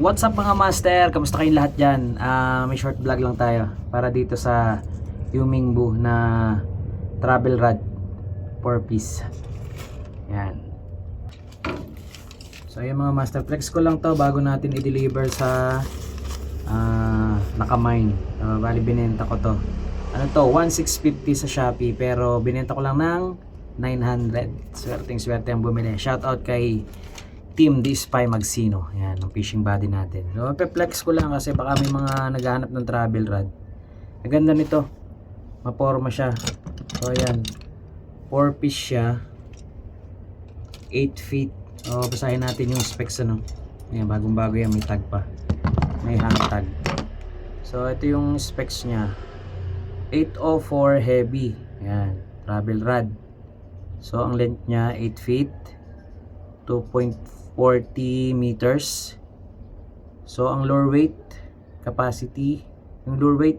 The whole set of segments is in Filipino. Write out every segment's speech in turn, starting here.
What's up mga master? Kamusta kayong lahat dyan? May short vlog lang tayo para dito sa Yumingbu na travel rod 4-piece. Yan. So yung mga master, flex ko lang to bago natin i-deliver sa Nakamine. Bali binenta ko to. Ano to? 1,650 sa Shopee pero binenta ko lang ng 900. Swerte ang bumili. Shout out kay Team The Spy Magsino. Yan, ang fishing body natin. So, pe-flex ko lang kasi baka may mga naghahanap ng travel rod. Ang ganda nito. Maporma siya. So, ayan. 4-piece siya. 8 feet. O, basahin natin yung specs, ano. Ayan, bagong-bago yan. May tag pa. May hang tag. So, ito yung specs niya. 804 heavy. Ayan. Travel rod. So, ang length niya, 8 feet. 2.40 meters. So ang lure weight capacity, yung lure weight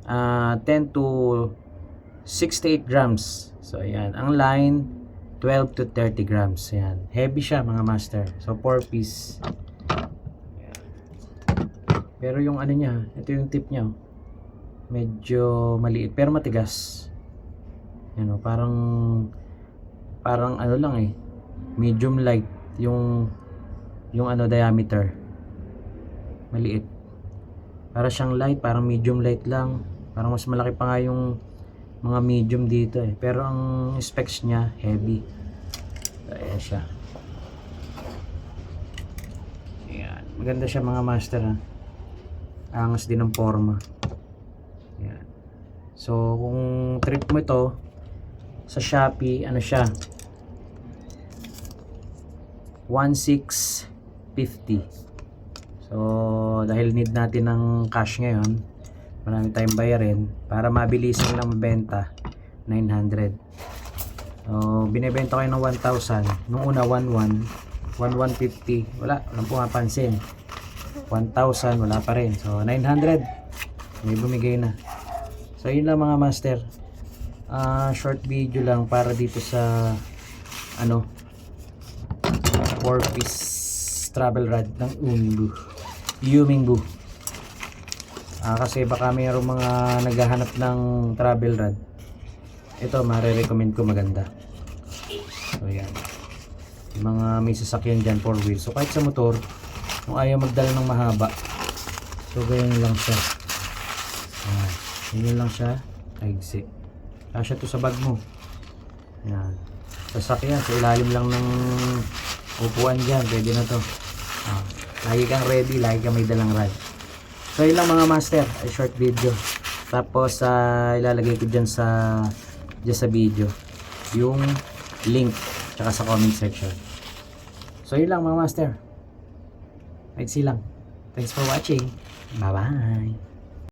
10 to 68 grams. So ayan, ang line 12 to 30 grams. Ayan, heavy siya mga master. So 4-piece. Pero yung ano niya, ito yung tip niya. Medyo maliit pero matigas. Yan o, parang ano lang eh, medium light yung ano diameter, maliit, para siyang light, parang medium light lang, parang mas malaki pa nga yung mga medium dito eh, pero ang specs niya heavy. Ayan siya. Ayan, maganda siya mga master ha. Angas din ng forma. Ayan. So kung trip mo ito sa Shopee, ano siya, 1,650. So dahil need natin ng cash ngayon, marami tayong bayarin, para mabilisan lang mabenta, 900. So binibenta ko ng 1,000. Nung una 1,150, walang pumapansin. 1,000 wala pa rin. So 900 may bumigay na. So yun lang mga master. Short video lang para dito sa ano, 4-piece travel rod ng Yumingbu. Kasi baka mayroong mga naghahanap ng travel rod. Ito mare-recommend ko, maganda. So yan, yung mga may sasakyan dyan 4 wheels. So kahit sa motor, kung ayaw magdala ng mahaba, so ganyan lang siya. Ganyan lang siya, kaigsi. Kasya to sa bag mo. Yan, sasakyan sa ilalim lang ng upuan dyan, pwede na to. Lagi kang ready, lagi kang may dalang rod. So yun lang mga master, ay short video. Tapos ilalagay ko dyan sa video yung link, tsaka sa comment section. So yun lang mga master, let's see lang. Thanks for watching, bye bye.